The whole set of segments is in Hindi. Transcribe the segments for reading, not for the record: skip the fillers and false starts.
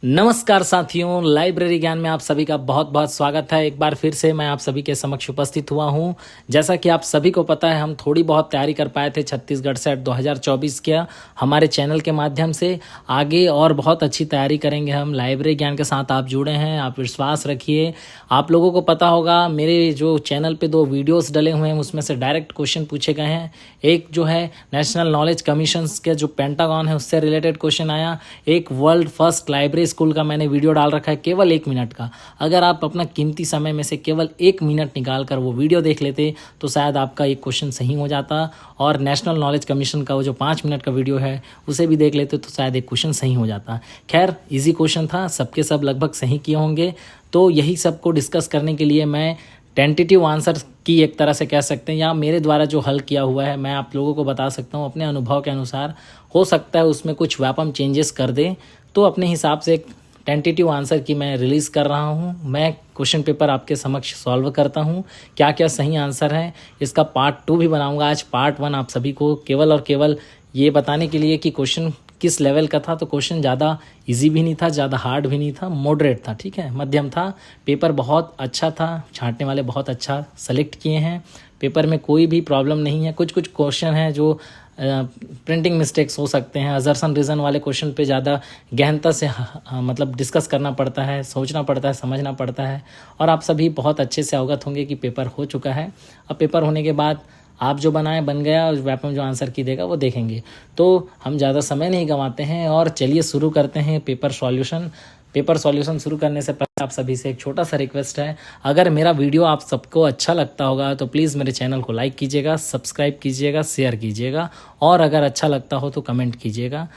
नमस्कार साथियों, लाइब्रेरी ज्ञान में आप सभी का बहुत बहुत स्वागत है। एक बार फिर से मैं आप सभी के समक्ष उपस्थित हुआ हूं। जैसा कि आप सभी को पता है, हम थोड़ी बहुत तैयारी कर पाए थे छत्तीसगढ़ सेट 2024 के हमारे चैनल के माध्यम से। आगे और बहुत अच्छी तैयारी करेंगे हम। लाइब्रेरी ज्ञान के साथ आप जुड़े हैं, आप विश्वास रखिए। आप लोगों को पता होगा, मेरे जो चैनल पर 2 वीडियोज़ डले हुए हैं उसमें से डायरेक्ट क्वेश्चन पूछे गए हैं। एक जो है नेशनल नॉलेज कमीशन के जो पेंटागन है उससे रिलेटेड क्वेश्चन आया। एक वर्ल्ड फर्स्ट लाइब्रेरी स्कूल का मैंने वीडियो डाल रखा है, केवल 1 मिनट का। अगर आप अपना कीमती समय में से केवल 1 मिनट निकाल कर वो वीडियो देख लेते तो शायद आपका एक क्वेश्चन सही हो जाता, और नेशनल नॉलेज कमीशन का वो जो 5 मिनट का वीडियो है उसे भी देख लेते तो शायद एक क्वेश्चन सही हो जाता। खैर, इजी क्वेश्चन था, सबके सब लगभग सही किए होंगे। तो यही सबको डिस्कस करने के लिए मैं टेंटेटिव आंसर की एक तरह से कह सकते हैं, या मेरे द्वारा जो हल किया हुआ है मैं आप लोगों को बता सकता हूँ अपने अनुभव के अनुसार। हो सकता है उसमें कुछ व्यापम चेंजेस कर दे, तो अपने हिसाब से एक टेंटेटिव आंसर की मैं रिलीज़ कर रहा हूँ। मैं क्वेश्चन पेपर आपके समक्ष सॉल्व करता हूँ, क्या क्या सही आंसर है। इसका पार्ट 2 भी बनाऊंगा। आज पार्ट 1 आप सभी को केवल और केवल ये बताने के लिए कि क्वेश्चन किस लेवल का था। तो क्वेश्चन ज़्यादा इजी भी नहीं था, ज़्यादा हार्ड भी नहीं था, मॉडरेट था, ठीक है, मध्यम था। पेपर बहुत अच्छा था, छांटने वाले बहुत अच्छा सेलेक्ट किए हैं। पेपर में कोई भी प्रॉब्लम नहीं है। कुछ क्वेश्चन हैं जो प्रिंटिंग मिस्टेक्स हो सकते हैं। अजर्सन रीज़न वाले क्वेश्चन पे ज़्यादा गहनता से मतलब डिस्कस करना पड़ता है, सोचना पड़ता है, समझना पड़ता है। और आप सभी बहुत अच्छे से अवगत होंगे कि पेपर हो चुका है। अब पेपर होने के बाद आप जो बनाए बन गया, और व्यापम जो आंसर की देगा वो देखेंगे। तो हम ज़्यादा समय नहीं गंवाते हैं और चलिए शुरू करते हैं पेपर सॉल्यूशन शुरू करने से पहले आप सभी से एक छोटा सा रिक्वेस्ट है। अगर मेरा वीडियो आप सबको अच्छा लगता होगा तो प्लीज़ मेरे चैनल को लाइक कीजिएगा, सब्सक्राइब कीजिएगा, शेयर कीजिएगा, और अगर अच्छा लगता हो तो कमेंट कीजिएगा।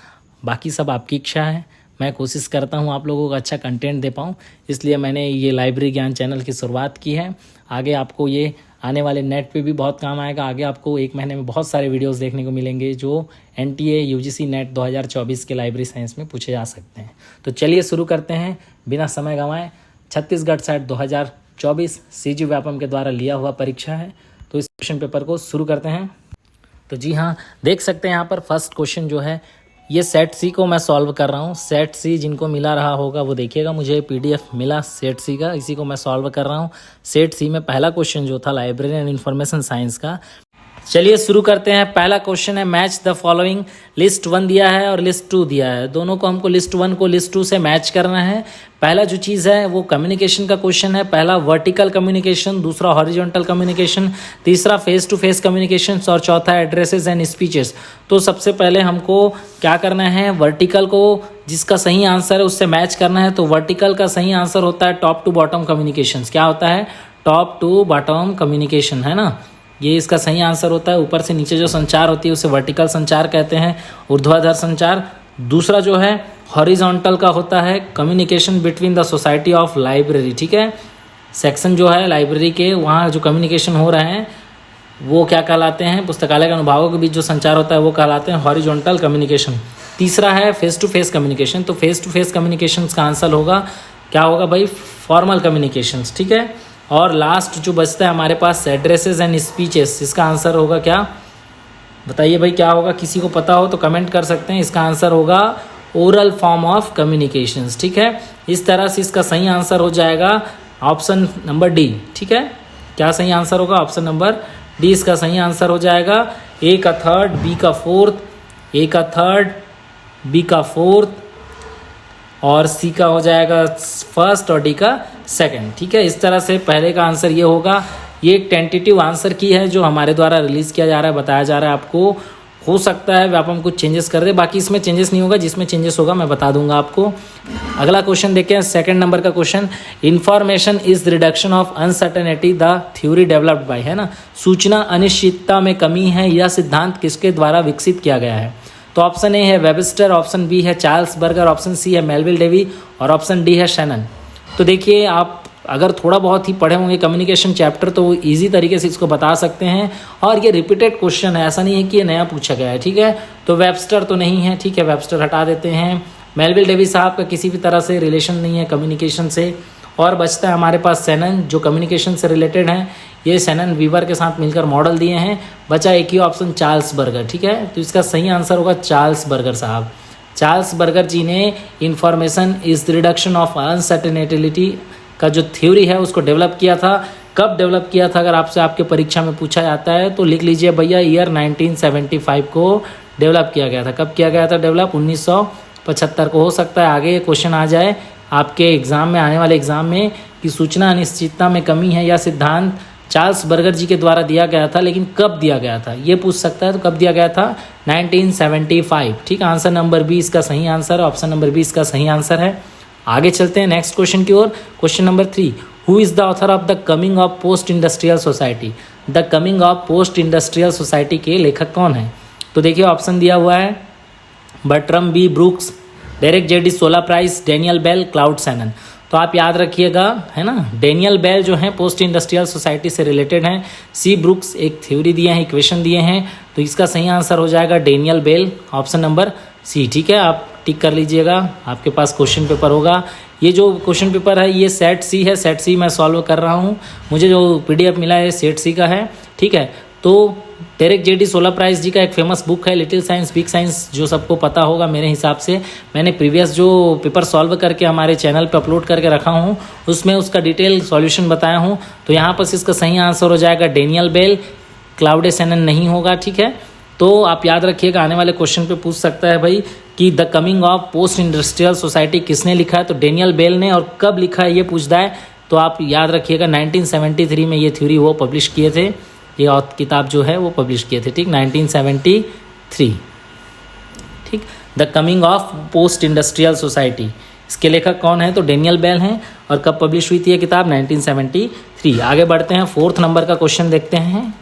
बाकी सब आपकी इच्छा है। मैं कोशिश करता हूँ आप लोगों को अच्छा कंटेंट दे पाऊँ, इसलिए मैंने ये लाइब्रेरी ज्ञान चैनल की शुरुआत की है। आगे आपको ये आने वाले नेट पे भी बहुत काम आएगा। आगे आपको 1 महीने में बहुत सारे वीडियोस देखने को मिलेंगे जो NTA UGC नेट 2024 के लाइब्रेरी साइंस में पूछे जा सकते हैं। तो चलिए शुरू करते हैं बिना समय गंवाए। छत्तीसगढ़ सेट 2024 CG व्यापम के द्वारा लिया हुआ परीक्षा है, तो इस क्वेश्चन पेपर को शुरू करते हैं। तो जी हाँ, देख सकते हैं यहाँ पर फर्स्ट क्वेश्चन जो है ये सेट सी को मैं सॉल्व कर रहा हूँ। सेट सी जिनको मिला रहा होगा वो देखिएगा, मुझे PDF मिला सेट सी का, इसी को मैं सॉल्व कर रहा हूँ। सेट सी में पहला क्वेश्चन जो था लाइब्रेरी एंड इंफॉर्मेशन साइंस का। चलिए शुरू करते हैं। पहला क्वेश्चन है मैच द फॉलोइंग। लिस्ट 1 दिया है और लिस्ट 2 दिया है, दोनों को हमको लिस्ट 1 को लिस्ट 2 से मैच करना है। पहला जो चीज़ है वो कम्युनिकेशन का क्वेश्चन है। पहला वर्टिकल कम्युनिकेशन, दूसरा हॉरिजॉन्टल कम्युनिकेशन, तीसरा फेस टू फेस कम्युनिकेशन, और चौथा एड्रेसेस एंड स्पीचेस। तो सबसे पहले हमको क्या करना है, वर्टिकल को जिसका सही आंसर है उससे मैच करना है। तो वर्टिकल का सही आंसर होता है टॉप टू बॉटम कम्युनिकेशन। क्या होता है? टॉप टू बॉटम कम्युनिकेशन, है ना, ये इसका सही आंसर होता है। ऊपर से नीचे जो संचार होती है उसे वर्टिकल संचार कहते हैं, ऊर्ध्वाधर संचार। दूसरा जो है हॉरिजॉन्टल का होता है communication between the society of library, ठीक है, सेक्शन जो है लाइब्रेरी के वहाँ जो कम्युनिकेशन हो रहे हैं वो क्या कहलाते हैं, पुस्तकालय के अनुभागों के बीच जो संचार होता है वो कहलाते हैं हॉरिजॉन्टल कम्युनिकेशन। तीसरा है फेस टू फेस कम्युनिकेशन। तो फेस टू फेस कम्युनिकेशन का आंसर होगा, क्या होगा भाई, फॉर्मल कम्युनिकेशन, ठीक है। और लास्ट जो बचता है हमारे पास एड्रेसेस एंड स्पीचेस, इसका आंसर होगा क्या, बताइए भाई क्या होगा, किसी को पता हो तो कमेंट कर सकते हैं। इसका आंसर होगा ओरल फॉर्म ऑफ कम्युनिकेशंस, ठीक है। इस तरह से इसका सही आंसर हो जाएगा ऑप्शन नंबर डी, ठीक है। क्या सही आंसर होगा? ऑप्शन नंबर डी इसका सही आंसर हो जाएगा। ए का थर्ड, बी का फोर्थ, ए का थर्ड, बी का फोर्थ, और सी का हो जाएगा फर्स्ट और डी का सेकंड, ठीक है। इस तरह से पहले का आंसर ये होगा। ये एक टेंटेटिव आंसर की है जो हमारे द्वारा रिलीज़ किया जा रहा है, बताया जा रहा है आपको। हो सकता है व्यापम कुछ चेंजेस कर दे, बाकी इसमें चेंजेस नहीं होगा। जिसमें चेंजेस होगा मैं बता दूंगा आपको। अगला क्वेश्चन देखते हैं, सेकंड नंबर का question. Information is reduction of uncertainty the theory developed by, है ना, सूचना अनिश्चितता में कमी है, यह सिद्धांत किसके द्वारा विकसित किया गया है? तो ऑप्शन ए है वेबस्टर, ऑप्शन बी है चार्ल्स बर्गर, ऑप्शन सी है मेलविल डेवी, और ऑप्शन डी है शैनन। तो देखिए, आप अगर थोड़ा बहुत ही पढ़े होंगे कम्युनिकेशन चैप्टर तो वो ईजी तरीके से इसको बता सकते हैं। और ये रिपीटेड क्वेश्चन है, ऐसा नहीं है कि ये नया पूछा गया है, ठीक है। तो वेबस्टर तो नहीं है, ठीक है, वेबस्टर हटा देते हैं। मेलविल डेवी साहब का किसी भी तरह से रिलेशन नहीं है कम्युनिकेशन से। और बचता है हमारे पास शैनन, जो कम्युनिकेशन से रिलेटेड हैं। ये शैनन वीवर के साथ मिलकर मॉडल दिए हैं। बचा एक ही ऑप्शन चार्ल्स बर्गर, ठीक है। तो इसका सही आंसर होगा चार्ल्स बर्गर साहब। चार्ल्स बर्गर जी ने information is reduction of uncertainty का जो थ्योरी है उसको डेवलप किया था। कब डेवलप किया था अगर आपसे आपके परीक्षा में पूछा जाता है तो लिख लीजिए भैया, ईयर 1975 को डेवलप किया गया था। कब किया गया था डेवलप? 1975 को। हो सकता है आगे क्वेश्चन आ जाए आपके एग्जाम में, आने वाले एग्जाम में, कि सूचना अनिश्चितता में कमी है या सिद्धांत चार्ल्स बर्गर जी के द्वारा दिया गया था, लेकिन कब दिया गया था ये पूछ सकता है। तो कब दिया गया था? 1975। ठीक, आंसर नंबर बी इसका सही आंसर है, ऑप्शन नंबर बी इसका सही आंसर है। आगे चलते हैं नेक्स्ट क्वेश्चन की ओर। Question number 3, who is the author of the coming of post industrial society? द कमिंग ऑफ पोस्ट इंडस्ट्रियल सोसाइटी के लेखक कौन है? तो देखिए ऑप्शन दिया हुआ है Bertram B Brookes, Derek J de Solla Price, Daniel Bell, Claude Shannon. तो आप याद रखिएगा, है ना, डेनियल बेल जो है पोस्ट इंडस्ट्रियल सोसाइटी से रिलेटेड हैं। सी ब्रुक्स एक थ्योरी दिए हैं, इक्वेशन दिए हैं, तो इसका सही आंसर हो जाएगा Daniel Bell, option number C. ठीक है, आप टिक कर लीजिएगा, आपके पास क्वेश्चन पेपर होगा। ये जो क्वेश्चन पेपर है ये सेट सी है, सेट सी मैं सॉल्व कर रहा हूँ, मुझे जो PDF मिला है सेट सी का है। ठीक है, तो डेरेक जेडी सोला प्राइस जी का एक फेमस बुक है लिटिल साइंस बिग साइंस, जो सबको पता होगा मेरे हिसाब से। मैंने प्रीवियस जो पेपर सॉल्व करके हमारे चैनल पे अपलोड करके रखा हूँ उसमें उसका डिटेल सॉल्यूशन बताया हूँ। तो यहाँ पर इसका सही आंसर हो जाएगा डेनियल बेल, क्लाउड सैनन नहीं होगा। ठीक है, तो आप याद रखिएगा, आने वाले क्वेश्चन पे पूछ सकता है भाई कि the coming of post industrial society किसने लिखा है? तो डेनियल बेल ने, और कब लिखा है ये पूछता है। तो आप याद रखिएगा 1973 में ये थ्योरी वो पब्लिश किए थे, ये किताब जो है वो पब्लिश किए थे। ठीक, 1973। ठीक, the coming of post industrial society, इसके लेखक कौन है? तो डेनियल बेल हैं। और कब पब्लिश हुई थी ये किताब? 1973। आगे बढ़ते हैं, 4th नंबर का क्वेश्चन देखते हैं।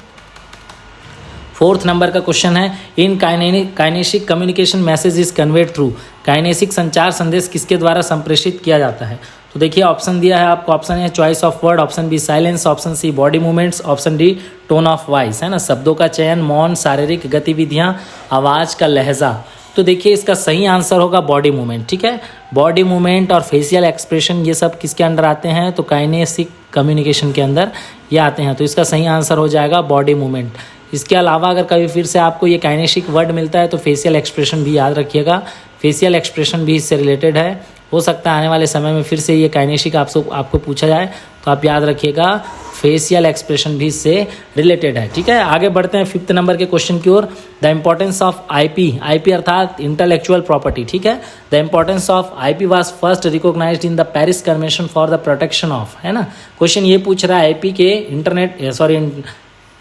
4th नंबर का क्वेश्चन है, in kinesic communication message is conveyed through. Kinesic संचार संदेश किसके द्वारा संप्रेषित किया जाता है? तो देखिए ऑप्शन दिया है आपको, ऑप्शन है choice of word, option B silence, option C body movements, option D tone of voice, है ना, शब्दों का चयन, मौन, शारीरिक गतिविधियां, आवाज़ का लहजा। तो देखिए इसका सही आंसर होगा बॉडी मूवमेंट। ठीक है, बॉडी मूवमेंट और फेशियल एक्सप्रेशन ये सब किसके अंडर आते हैं? तो काइनेसिक कम्युनिकेशन के अंदर ये आते हैं। तो इसका सही आंसर हो जाएगा बॉडी मूवमेंट। इसके अलावा अगर कभी फिर से आपको ये काइनेसिक वर्ड मिलता है तो फेशियल एक्सप्रेशन भी याद रखिएगा, फेशियल एक्सप्रेशन भी इससे रिलेटेड है। हो सकता है आने वाले समय में फिर से ये काइनेसिक आपको पूछा जाए, तो आप याद रखिएगा फेशियल एक्सप्रेशन भी इससे रिलेटेड है। ठीक है, आगे बढ़ते हैं 5th नंबर के क्वेश्चन की ओर। द इम्पोर्टेंस ऑफ IP अर्थात इंटेलेक्चुअल प्रॉपर्टी। ठीक है, the importance of IP was first recognised in the Paris convention for the protection of, है ना। क्वेश्चन ये पूछ रहा है IP के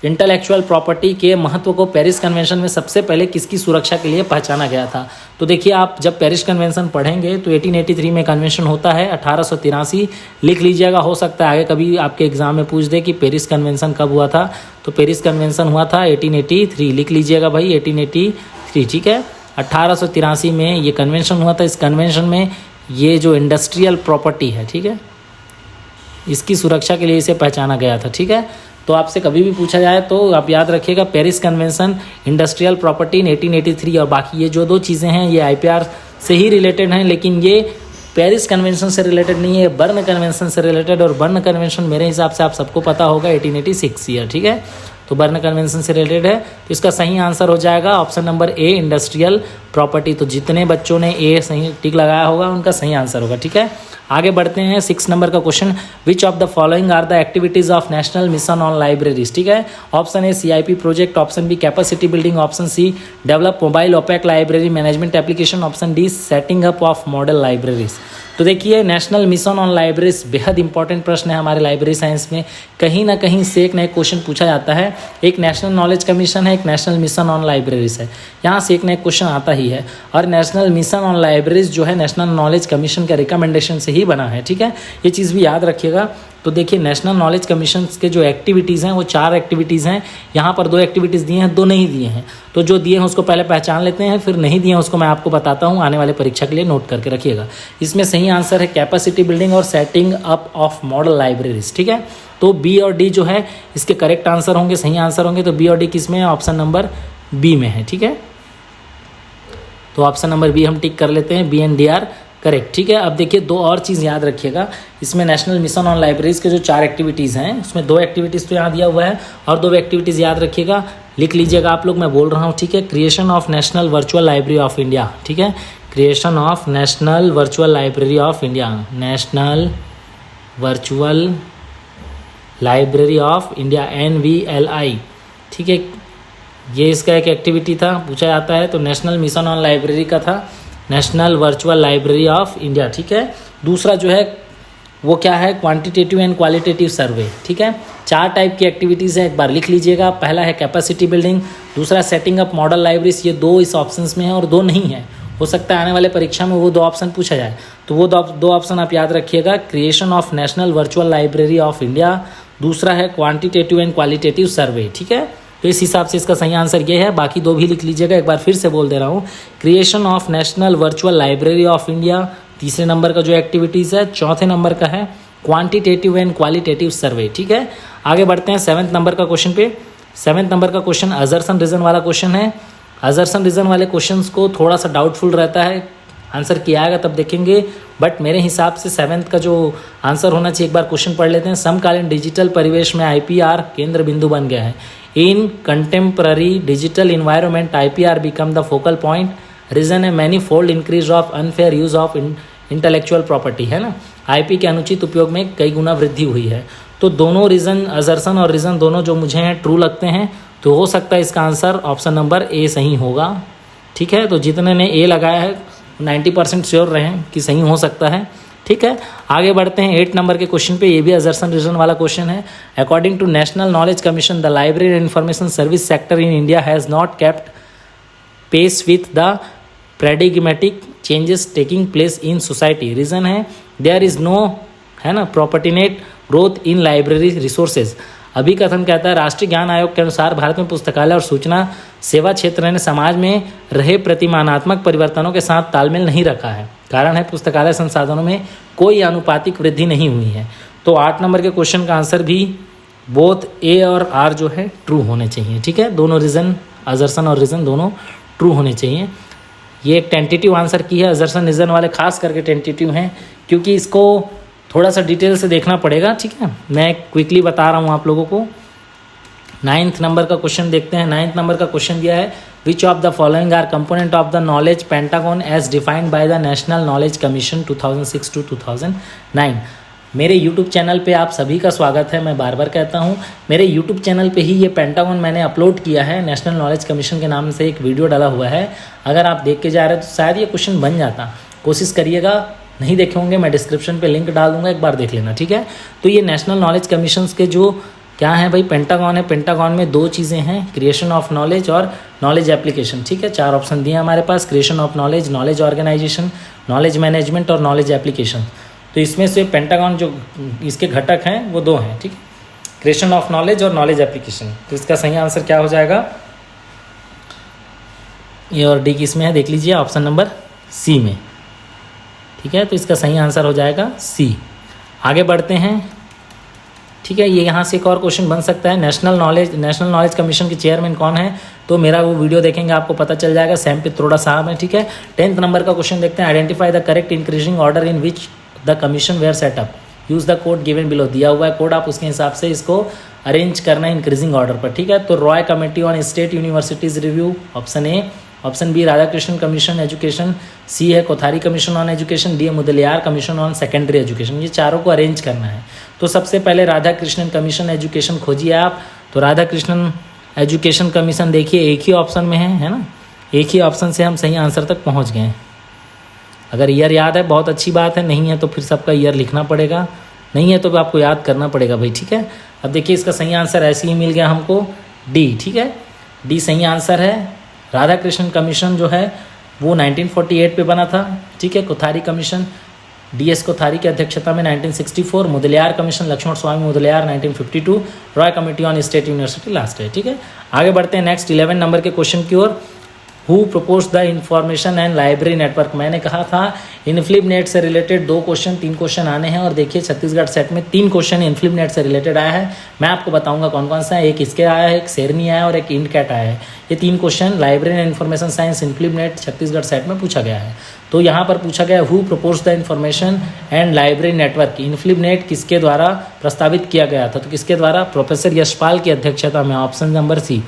इंटेलेक्चुअल प्रॉपर्टी के महत्व को पेरिस कन्वेंशन में सबसे पहले किसकी सुरक्षा के लिए पहचाना गया था? तो देखिए आप जब पेरिस कन्वेंशन पढ़ेंगे तो 1883 में कन्वेंशन होता है, 1883 लिख लीजिएगा। हो सकता है आगे कभी आपके एग्जाम में पूछ दे कि पेरिस कन्वेंशन कब हुआ था, तो पेरिस कन्वेंशन हुआ था 1883, लिख लीजिएगा भाई 1883। ठीक है, 1883 में ये कन्वेंशन हुआ था। इस कन्वेंशन में ये जो इंडस्ट्रियल प्रॉपर्टी है, ठीक है, इसकी सुरक्षा के लिए इसे पहचाना गया था। ठीक है, तो आपसे कभी भी पूछा जाए तो आप याद रखिएगा Paris convention, industrial property in 1883, और बाकी ये जो 2 चीज़ें हैं ये IPR से ही रिलेटेड हैं, लेकिन ये पेरिस कन्वेंशन से रिलेटेड नहीं है, बर्न कन्वेंशन से रिलेटेड। और बर्न कन्वेंशन मेरे हिसाब से आप सबको पता होगा 1886 ईयर। ठीक है, तो बर्न कन्वेंशन से रिलेटेड है, तो इसका सही आंसर हो जाएगा option number A, industrial property. तो जितने बच्चों ने ए सही टिक लगाया होगा उनका सही आंसर होगा। ठीक है, आगे बढ़ते हैं 6 नंबर का question. Which of the following are the activities of national mission on libraries? ठीक है, option A CIP project, option B capacity building, option C develop mobile OPAC library management application, option D setting up of model libraries. तो देखिए नेशनल मिशन ऑन लाइब्रेरीज बेहद इंपॉर्टेंट प्रश्न है हमारे लाइब्रेरी साइंस में, कहीं ना कहीं से एक नए क्वेश्चन पूछा जाता है। एक नेशनल नॉलेज कमीशन है, एक नेशनल मिशन ऑन लाइब्रेरीज है, यहाँ से एक नए क्वेश्चन आता ही है। और नेशनल मिशन ऑन लाइब्रेरीज जो है नेशनल नॉलेज कमीशन के रिकमेंडेशन से ही बना है। ठीक है, ये चीज़ भी याद रखिएगा। तो देखिए नेशनल नॉलेज कमीशन के जो एक्टिविटीज़ हैं वो 4 एक्टिविटीज़ हैं, यहाँ पर 2 एक्टिविटीज़ दिए हैं, 2 नहीं दिए हैं। तो जो दिए हैं उसको पहले पहचान लेते हैं, फिर नहीं दिए हैं उसको मैं आपको बताता हूँ, आने वाले परीक्षा के लिए नोट करके रखिएगा। इसमें सही आंसर है कैपेसिटी बिल्डिंग और setting up of model libraries. ठीक है, तो बी और डी जो है इसके करेक्ट आंसर होंगे, सही आंसर होंगे। तो बी और डी किस में है? ऑप्शन नंबर बी में है। ठीक है, तो ऑप्शन नंबर बी हम टिक कर लेते हैं, B and D are correct. ठीक है, अब देखिए 2 और चीज़ याद रखिएगा, इसमें नेशनल मिशन ऑन लाइब्रेरीज के जो 4 एक्टिविटीज़ हैं उसमें 2 एक्टिविटीज़ तो यहाँ दिया हुआ है और 2 एक्टिविटीज़ याद रखिएगा, लिख लीजिएगा आप लोग, मैं बोल रहा हूँ। ठीक है, creation of national virtual library of India. ठीक है, creation of national virtual library of India, national virtual library of India, NVLI, ठीक है। ये इसका एक एक्टिविटी था, पूछा जाता है। तो नेशनल मिशन ऑन लाइब्रेरी का था, national virtual library of India, ठीक है। दूसरा जो है वो क्या है, क्वांटिटेटिव एंड क्वालिटेटिव सर्वे, ठीक है। 4 टाइप की एक्टिविटीज़ है, एक बार लिख लीजिएगा। पहला है कैपेसिटी बिल्डिंग, दूसरा सेटिंग अप मॉडल लाइब्रेरीज, ये 2 इस ऑप्शंस में है और 2 नहीं है। हो सकता है आने वाले परीक्षा में वो 2 ऑप्शन पूछा जाए, तो वो 2 ऑप्शन आप याद रखिएगा, creation of national virtual library of India, दूसरा है क्वांटिटेटिव एंड क्वालिटेटिव सर्वे, ठीक है। तो इस हिसाब से इसका सही आंसर ये है, बाकी 2 भी लिख लीजिएगा। एक बार फिर से बोल दे रहा हूँ, creation of national virtual library of India तीसरे नंबर का जो एक्टिविटीज़ है, चौथे नंबर का है क्वांटिटेटिव एंड क्वालिटेटिव सर्वे, ठीक है। आगे बढ़ते हैं 7वें नंबर का क्वेश्चन पे। 7वें नंबर का क्वेश्चन अजर्सन रीजन वाला क्वेश्चन है। अजर्सन रीजन वाले क्वेश्चंस को थोड़ा सा डाउटफुल रहता है, आंसर किया आएगा तब देखेंगे, बट मेरे हिसाब से 7th का जो आंसर होना चाहिए, एक बार क्वेश्चन पढ़ लेते हैं। समकालीन डिजिटल परिवेश में IPR केंद्र बिंदु बन गया है। In contemporary digital environment IPR become the focal point, reason है many fold increase of unfair use of intellectual property, है ना। IP के अनुचित उपयोग में कई गुना वृद्धि हुई है। तो दोनों रीज़न, अजर्सन और रीज़न दोनों जो मुझे हैं ट्रू लगते हैं, तो हो सकता है इसका आंसर ऑप्शन नंबर A सही होगा, ठीक है। तो जितने ने A लगाया है 90% श्योर रहें कि सही हो सकता है, ठीक है। आगे बढ़ते हैं 8 नंबर के क्वेश्चन पे। ये भी अजर्सन रीजन वाला क्वेश्चन है। According to National knowledge Commission, the library and information service sector in India has not kept pace with the paradigmatic changes taking place in society. Reason है देयर इज़ नो, है ना, proportionate growth in library resources. अभी कथन कहता है, राष्ट्रीय ज्ञान आयोग के अनुसार भारत में पुस्तकालय और सूचना सेवा क्षेत्र ने समाज में रहे प्रतिमानात्मक परिवर्तनों के साथ तालमेल नहीं रखा है। कारण है पुस्तकालय संसाधनों में कोई आनुपातिक वृद्धि नहीं हुई है। तो 8 नंबर के क्वेश्चन का आंसर भी बोथ A और R जो है ट्रू होने चाहिए, ठीक है। दोनों रीज़न, अजर्सन और रीज़न दोनों ट्रू होने चाहिए। ये एक टेंटेटिव आंसर की है, अजर्सन रीजन वाले खास करके टेंटेटिव हैं, क्योंकि इसको थोड़ा सा डिटेल से देखना पड़ेगा, ठीक है। मैं क्विकली बता रहा हूँ आप लोगों को। 9th नंबर का क्वेश्चन देखते हैं। 9th नंबर का क्वेश्चन दिया है, which of the following are component of the knowledge pentagon as defined by the national knowledge commission 2006 to 2009। मेरे YouTube चैनल पे आप सभी का स्वागत है। मैं बार बार कहता हूँ, मेरे YouTube चैनल पे ही ये पेंटागन मैंने अपलोड किया है, नेशनल नॉलेज कमीशन के नाम से एक वीडियो डाला हुआ है। अगर आप देख के जा रहे हैं तो शायद ये क्वेश्चन बन जाता, कोशिश करिएगा। नहीं देखे होंगे, मैं डिस्क्रिप्शन पे लिंक डाल दूंगा, एक बार देख लेना, ठीक है। तो ये नेशनल नॉलेज कमीशन के जो क्या है भाई, पेंटागन है। पेंटागन में 2 चीज़ें हैं, क्रिएशन ऑफ नॉलेज और नॉलेज एप्लीकेशन, ठीक है। 4 ऑप्शन दिए हमारे पास, creation of knowledge, knowledge organisation, knowledge management और नॉलेज एप्लीकेशन। तो इसमें से पेंटागन जो इसके घटक हैं वो 2 हैं, ठीक है, क्रिएशन ऑफ नॉलेज और नॉलेज एप्लीकेशन। तो इसका सही आंसर क्या हो जाएगा, ए और डी किस में है देख लीजिए, ऑप्शन नंबर C में, ठीक है। तो इसका सही आंसर हो जाएगा C। आगे बढ़ते हैं, ठीक है। ये यहाँ से एक और क्वेश्चन बन सकता है, नेशनल नॉलेज कमीशन के चेयरमैन कौन है। तो मेरा वो वीडियो देखेंगे आपको पता चल जाएगा, सैम पित्रोड़ा साहब है, ठीक है। 10th नंबर का क्वेश्चन देखते हैं, identify the correct increasing order in which the commission were set up, use the code given below. दिया हुआ है कोड, आप उसके हिसाब से इसको अरेंज करना है इंक्रीजिंग ऑर्डर पर, ठीक है। तो Roy committee on state universities review, option A। Option B Radhakrishnan commission education, C है कोथारी कमीशन ऑन एजुकेशन, D है Mudaliar commission on secondary education. ये चारों को अरेंज करना है। तो सबसे पहले राधाकृष्णन कमीशन एजुकेशन खोजिए आप। तो राधाकृष्णन एजुकेशन कमीशन देखिए एक ही ऑप्शन में है ना, एक ही ऑप्शन से हम सही आंसर तक पहुँच गए। अगर ईयर याद है बहुत अच्छी बात है, नहीं है तो फिर सबका ईयर लिखना पड़ेगा, नहीं है तो आपको याद करना पड़ेगा भाई, ठीक है। अब देखिए इसका सही आंसर ऐसे ही मिल गया हमको, D, ठीक है। D सही आंसर है। राधाकृष्णन कमीशन जो है वो 1948 पे बना था, ठीक है। कोथारी कमीशन DS कोथारी की अध्यक्षता में 1964, Mudaliar commission Lakshman Swami Mudaliar 1952, Roy committee on state university last है, ठीक है। आगे बढ़ते हैं नेक्स्ट 11 नंबर के क्वेश्चन की ओर। Who propose the information and library network. मैंने कहा था इनफ्लिप नेट से रिलेटेड 2 क्वेश्चन 3 क्वेश्चन आने हैं, और देखिए छत्तीसगढ़ सेट में 3 क्वेश्चन इनफ्लिप नेट से रिलेटेड आया है। मैं आपको बताऊंगा कौन कौन सा है। एक इसके आया है, एक शेरनी आया और एक इंडकैट आया है। ये 3 question library and information science INFLIBNET Chhattisgarh SET में पूछा गया है। तो यहाँ पर पूछा गया who propose the information and library network, INFLIBNET किसके द्वारा प्रस्तावित किया गया था। तो किसके द्वारा, प्रोफेसर यशपाल की अध्यक्षता में, option number C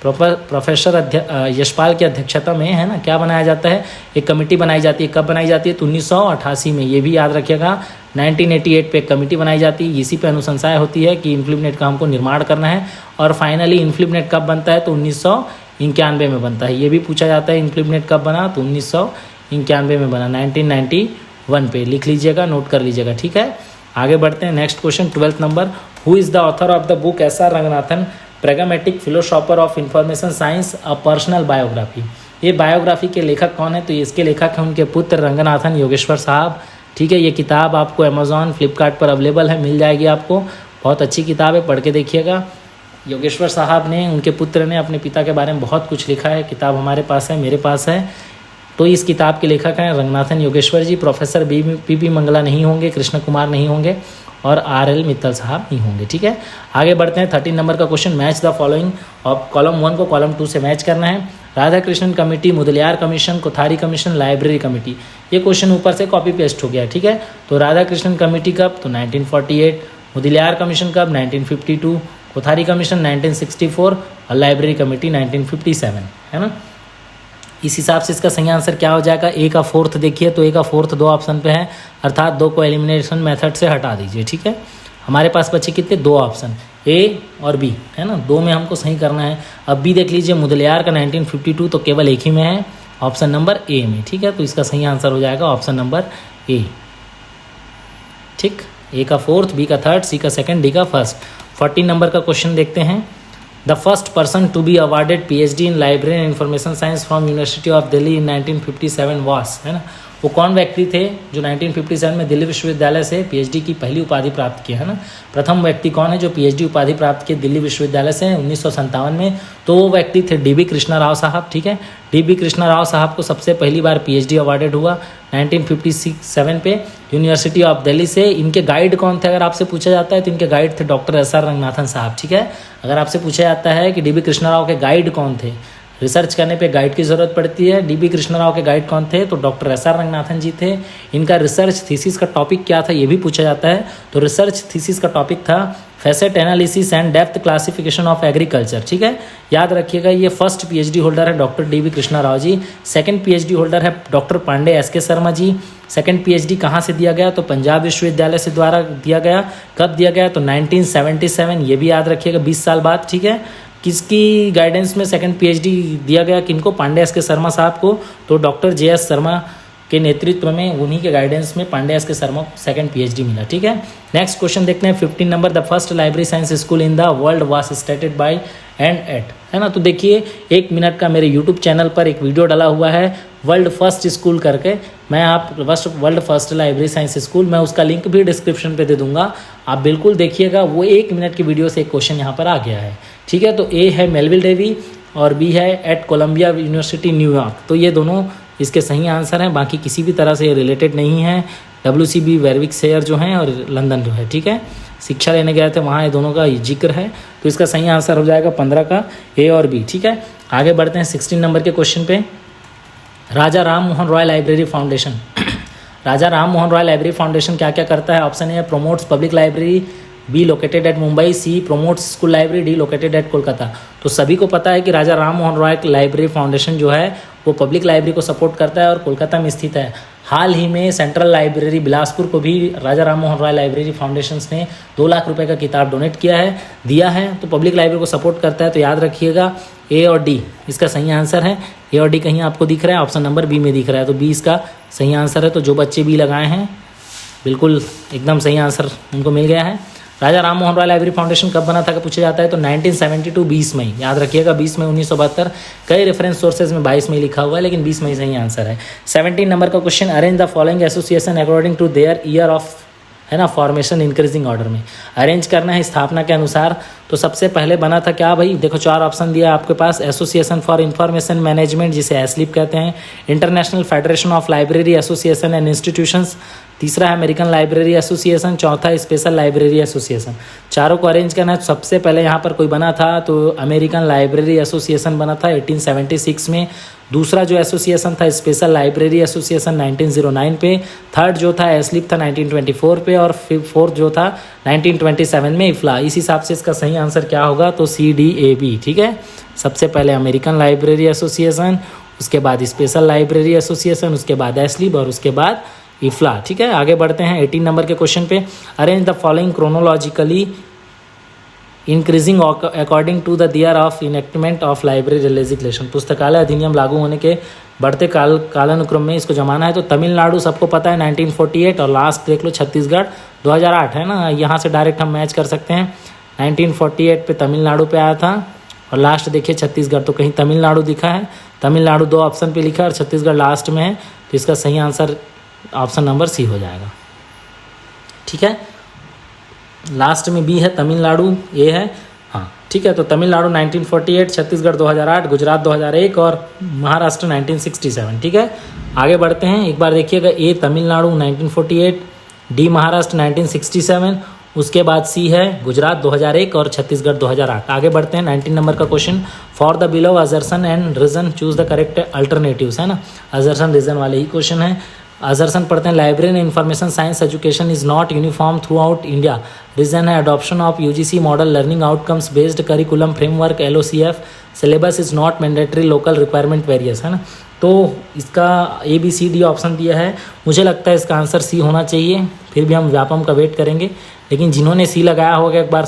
professor Yashpal की अध्यक्षता में, है ना, क्या बनाया जाता है, एक कमेटी बनाई जाती है। कब बनाई जाती है, तो 1988 में, ये भी याद रखिएगा। 1988 पे एक कमेटी बनाई जाती है, इसी पे अनुशंसाएं होती है कि इन्फ्लिपनेट का हमको निर्माण करना है। और फाइनली इन्फ्लिपनेट कब बनता है, तो 1991 में बनता है। ये भी पूछा जाता है इन्फ्लिपनेट कब बना, तो 1991 में बना, 1991 पे लिख लीजिएगा, नोट कर लीजिएगा, ठीक है। आगे बढ़ते हैं, next question 12th number. Who is the author of the book SR Ranganathan pragmatic philosopher of information science a personal biography. ये बायोग्राफी के लेखक कौन है, तो इसके लेखक हैं उनके पुत्र रंगनाथन योगेश्वर साहब, ठीक है। ये किताब आपको अमेजॉन फ्लिपकार्ट पर अवेलेबल है, मिल जाएगी आपको। बहुत अच्छी किताब है, पढ़ के देखिएगा। योगेश्वर साहब ने, उनके पुत्र ने अपने पिता के बारे में बहुत कुछ लिखा है। किताब हमारे पास है, मेरे पास है। तो इस किताब के लेखक हैं रंगनाथन योगेश्वर जी। प्रोफेसर पी मंगला नहीं होंगे, कृष्ण कुमार नहीं होंगे, और RL मित्तल साहब नहीं होंगे, ठीक है। आगे बढ़ते हैं, 13 नंबर का क्वेश्चन। मैच द फॉलोइंग, और कॉलम 1 को कॉलम 2 से मैच करना है। Radha Krishnan committee, Mudaliar commission, Kothari commission, library committee. ये क्वेश्चन ऊपर से कॉपी पेस्ट हो गया, ठीक है। तो राधा कृष्णन कमेटी कब, तो 1948, मुदलियार कमीशन कब, 1952, कोठारी कमीशन 1964, और लाइब्रेरी कमेटी 1957, है ना। इस हिसाब से इसका सही आंसर क्या हो जाएगा, A का 4th देखिए, तो A का 4th 2 ऑप्शन पे है, अर्थात 2 को एलिमिनेशन मेथड से हटा दीजिए, ठीक है। हमारे पास बचे कितने, 2 ऑप्शन, A और B, है ना। 2 में हमको सही करना है। अब B देख लीजिए, मुदलियार का 1952 तो केवल एक ही में है, ऑप्शन नंबर A में, ठीक है। तो इसका सही आंसर हो जाएगा ऑप्शन नंबर A, ठीक। A का 4th, B का 3rd, C का 2nd, D का 1st। 14 नंबर का क्वेश्चन देखते हैं। The first person to be awarded PhD in library and information science from university of Delhi in 1957 was, है ना। वो कौन व्यक्ति थे जो 1957 में दिल्ली विश्वविद्यालय से PhD की पहली उपाधि प्राप्त की, है ना। प्रथम व्यक्ति कौन है जो PhD उपाधि प्राप्त किए दिल्ली विश्वविद्यालय से 1957 में, तो वो व्यक्ति थे DB कृष्णा राव साहब, ठीक है। DB कृष्णा राव साहब को सबसे पहली बार PhD अवार्डेड हुआ 1957 पे यूनिवर्सिटी ऑफ दिल्ली से। इनके गाइड कौन थे, अगर आपसे पूछा जाता है तो इनके गाइड थे डॉक्टर SR रंगनाथन साहब, ठीक है। अगर आपसे पूछा जाता है कि DB कृष्णा राव के गाइड कौन थे, रिसर्च करने पे गाइड की ज़रूरत पड़ती है। DB कृष्णा राव के गाइड कौन थे, तो डॉक्टर SR रंगनाथन जी थे। इनका रिसर्च थीसिस का टॉपिक क्या था, ये भी पूछा जाता है। तो रिसर्च थीसिस का टॉपिक था facet analysis and depth classification of agriculture, ठीक है। याद रखिएगा, ये फर्स्ट PhD होल्डर है doctor DB Krishna Rao ji. Second PhD holder है doctor Pandey SK Sharma ji. Second PhD कहाँ से दिया गया, तो पंजाब विश्वविद्यालय से द्वारा दिया गया। कब दिया गया, तो 1977, ये भी याद रखिएगा, 20 साल बाद, ठीक है। किसकी गाइडेंस में सेकंड PhD दिया गया, किनको, पांडे SK शर्मा साहब को। तो डॉक्टर JS शर्मा के नेतृत्व में, उन्हीं के गाइडेंस में पांडे SK शर्मा को सेकंड PhD मिला, ठीक है। नेक्स्ट क्वेश्चन देखते हैं 15 number. The first library science school in the world was started by and at, है ना। तो देखिए 1 मिनट का मेरे यूट्यूब चैनल पर एक वीडियो डाला हुआ है वर्ल्ड फर्स्ट स्कूल करके। मैं आप world first library science school, मैं उसका लिंक भी डिस्क्रिप्शन पे दे दूंगा, आप बिल्कुल देखिएगा। वो 1 मिनट की वीडियो से एक क्वेश्चन यहाँ पर आ गया है, ठीक है। तो A है मेलविल डेवी और B है एट कोलंबिया यूनिवर्सिटी न्यूयॉर्क। तो ये दोनों इसके सही आंसर हैं, बाकी किसी भी तरह से ये रिलेटेड नहीं है। WCB वेरविक शेयर जो हैं और लंदन जो है, ठीक है। शिक्षा लेने गए थे वहाँ, ये दोनों का जिक्र है। तो इसका सही आंसर हो जाएगा 15 का A और B, ठीक है। आगे बढ़ते हैं 16 नंबर के क्वेश्चन पे। राजा राम मोहन रॉय लाइब्रेरी फाउंडेशन राजा राम मोहन रॉय लाइब्रेरी फाउंडेशन क्या क्या करता है। Option A promotes public library, B located at Mumbai, C promotes school library, D located at Kolkata. तो सभी को पता है कि राजा राम मोहन रॉय लाइब्रेरी फाउंडेशन जो है वो पब्लिक लाइब्रेरी को सपोर्ट करता है और कोलकाता में स्थित है। हाल ही में सेंट्रल लाइब्रेरी बिलासपुर को भी राजा राम मोहन रॉय लाइब्रेरी फाउंडेशन ने 2 लाख रुपए का किताब डोनेट दिया है। तो पब्लिक लाइब्रेरी को सपोर्ट करता है। तो याद रखिएगा A और D इसका सही आंसर है। A और D कहीं आपको दिख रहा है, ऑप्शन नंबर B में दिख रहा है, तो B इसका सही आंसर है। तो जो बच्चे B लगाए हैं बिल्कुल एकदम सही आंसर उनको मिल गया है। राजा राम मोहन रॉय लाइब्रेरी फाउंडेशन कब बना था, पूछा जाता है तो 1972 20 मई, याद रखिएगा 20 मई 1972। कई रेफरेंस सोर्सेज में 22 मई लिखा हुआ है, लेकिन 20 मई सही आंसर है। 17 नंबर का question, arrange the following association according to their year of, है ना, फॉर्मेशन इंक्रीजिंग ऑर्डर में अरेंज करना है स्थापना के अनुसार। तो सबसे पहले बना था क्या भाई, देखो 4 ऑप्शन दिया आपके पास। एसोसिएशन फॉर इंफॉर्मेशन मैनेजमेंट जिसे एस्लिप कहते हैं, international federation of library association and institutions, तीसरा है अमेरिकन लाइब्रेरी एसोसिएशन, चौथा स्पेशल लाइब्रेरी एसोसिएशन। चारों को अरेंज करना है। तो सबसे पहले यहाँ पर कोई बना था तो अमेरिकन लाइब्रेरी एसोसिएशन बना था 1876 में। दूसरा जो एसोसिएशन था स्पेशल लाइब्रेरी एसोसिएशन 1909 पे, थर्ड जो था एस्लिप था 1924 पे, और फोर्थ जो था 1927 में इफ्ला। इस हिसाब से इसका सही आंसर क्या होगा, तो CDAB। ठीक है, सबसे पहले अमेरिकन लाइब्रेरी एसोसिएशन, उसके बाद स्पेशल लाइब्रेरी एसोसिएशन, उसके बाद एस्लिप और उसके बाद इफ्ला। ठीक है, आगे बढ़ते हैं 18 नंबर के क्वेश्चन पे। Arrange the following chronologically increasing according to the year of enactment of library legislation. पुस्तकालय अधिनियम लागू होने के बढ़ते कालानुक्रम में इसको जमाना है। तो तमिलनाडु सबको पता है 1948, और लास्ट देख लो छत्तीसगढ़ 2008 है ना, यहाँ से डायरेक्ट हम मैच कर सकते हैं। 1948 पे तमिलनाडु पे आया था, और लास्ट देखिए छत्तीसगढ़, तो कहीं तमिलनाडु दिखा है। तमिलनाडु 2 ऑप्शन पे लिखा है और छत्तीसगढ़ लास्ट में है, तो इसका सही आंसर ऑप्शन नंबर C हो जाएगा। ठीक है, लास्ट में B है, तमिलनाडु A है। हाँ ठीक है, तो तमिलनाडु 1948, छत्तीसगढ़ 2008, गुजरात 2001 और महाराष्ट्र 1967। ठीक है, आगे बढ़ते हैं। एक बार देखिएगा, A तमिलनाडु 1948, D महाराष्ट्र 1967, उसके बाद C है गुजरात 2001 और छत्तीसगढ़ 2008। आगे बढ़ते हैं 19 नंबर का question. For the below assertion and reason choose the correct alternatives, है ना, अजर्सन रीजन वाले ही क्वेश्चन है। अजर्सन पढ़ते हैं library and information science education is not uniform throughout India. Reason है adoption of UGC model learning outcomes based curriculum framework LOCF, syllabus is not mandatory, local requirement varies, है ना। तो इसका ABCD ऑप्शन दिया है, मुझे लगता है इसका आंसर C होना चाहिए। फिर भी हम व्यापम का वेट करेंगे, लेकिन जिन्होंने C लगाया होगा एक बार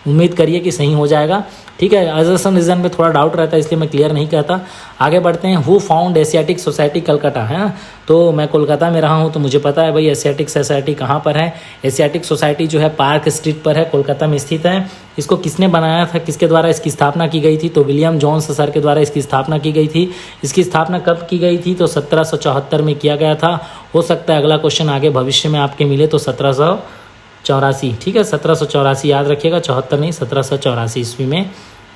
उम्मीद करिए कि सही हो जाएगा। ठीक है, अजर्सन रीजन में थोड़ा डाउट रहता है, इसलिए मैं क्लियर नहीं कहता। आगे बढ़ते हैं। Who found Asiatic society Calcutta, है ना, तो मैं कोलकाता में रहा हूँ तो मुझे पता है भाई एशियाटिक सोसाइटी कहाँ पर है। एशियाटिक सोसाइटी जो है पार्क स्ट्रीट पर है, कोलकाता में स्थित है। इसको किसने बनाया था, किसके द्वारा इसकी स्थापना की गई थी, तो विलियम जोन्स सर के द्वारा इसकी स्थापना की गई थी। इसकी स्थापना कब की गई थी, तो 1774 में किया गया था। हो सकता है अगला क्वेश्चन आगे भविष्य में आपके मिले तो 1784। ठीक है, 1784 याद रखिएगा, 74 नहीं, 1784 ईस्वी में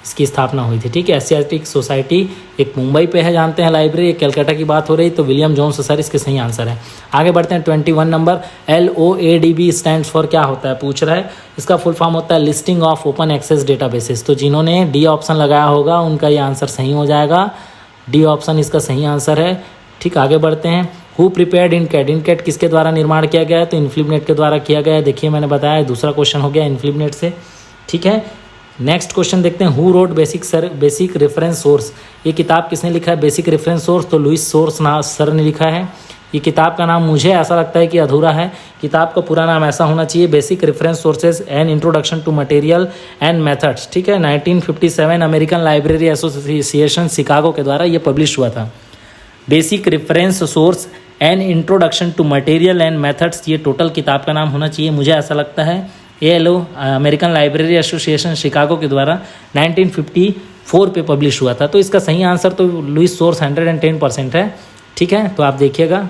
इसकी स्थापना हुई थी। ठीक है, एशियाटिक सोसाइटी एक मुंबई पे है, जानते हैं लाइब्रेरी। एक कलकत्ता की बात हो रही, तो विलियम जोन्स सर इसके सही आंसर है। आगे बढ़ते हैं 21 नंबर। LOADB स्टैंड्स फॉर क्या होता है, पूछ रहा है। इसका फुल फॉर्म होता है listing of open access databases. तो जिन्होंने D ऑप्शन लगाया होगा उनका ये आंसर सही हो जाएगा, D ऑप्शन इसका सही आंसर है। ठीक, आगे बढ़ते हैं। हु प्रिपेयर्ड इनकैट, इनकैट किसके द्वारा निर्माण किया गया है, तो इन्फ्लिबनेट के द्वारा किया गया है। देखिए मैंने बताया दूसरा क्वेश्चन हो गया इन्फ्लिबनेट से। ठीक है, नेक्स्ट क्वेश्चन देखते हैं। Who wrote basic reference source, ये किताब किसने लिखा है बेसिक रेफरेंस सोर्स, तो लुइस सोर्स सर ने लिखा है। ये किताब का नाम मुझे ऐसा लगता है कि अधूरा है, किताब का पूरा नाम ऐसा होना चाहिए, basic reference sources and introduction to material and methods. ठीक है, 1957 अमेरिकन लाइब्रेरी एसोसिएशन शिकागो के द्वारा ये पब्लिश हुआ था। Basic reference source and introduction to material and methods, ये टोटल किताब का नाम होना चाहिए, मुझे ऐसा लगता है। ALO American library association Chicago के द्वारा 1954 पे पब्लिश हुआ था। तो इसका सही आंसर तो लुइस सोर्स 110% है। ठीक है, तो आप देखिएगा।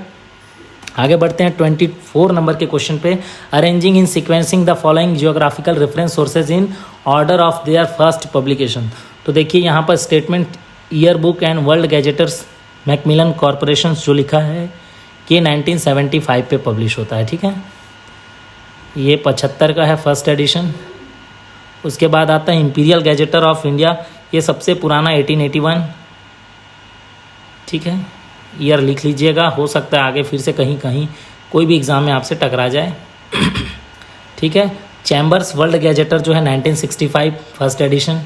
आगे बढ़ते हैं 24 नंबर के क्वेश्चन पे। Arranging in sequencing the following geographical reference sources in order of their first publication. तो देखिए यहाँ पर statement year book and world gazetteers Macmillan corporation जो लिखा है कि 1975 पे पब्लिश होता है। ठीक है, ये 75 का है फर्स्ट एडिशन। उसके बाद आता है इंपीरियल गैजेटर ऑफ इंडिया, ये सबसे पुराना 1881। ठीक है, ईयर लिख लीजिएगा, हो सकता है आगे फिर से कहीं कहीं कोई भी एग्ज़ाम में आपसे टकरा जाए। ठीक है, चैम्बर्स वर्ल्ड गैजेटर जो है 1965 फर्स्ट एडिशन,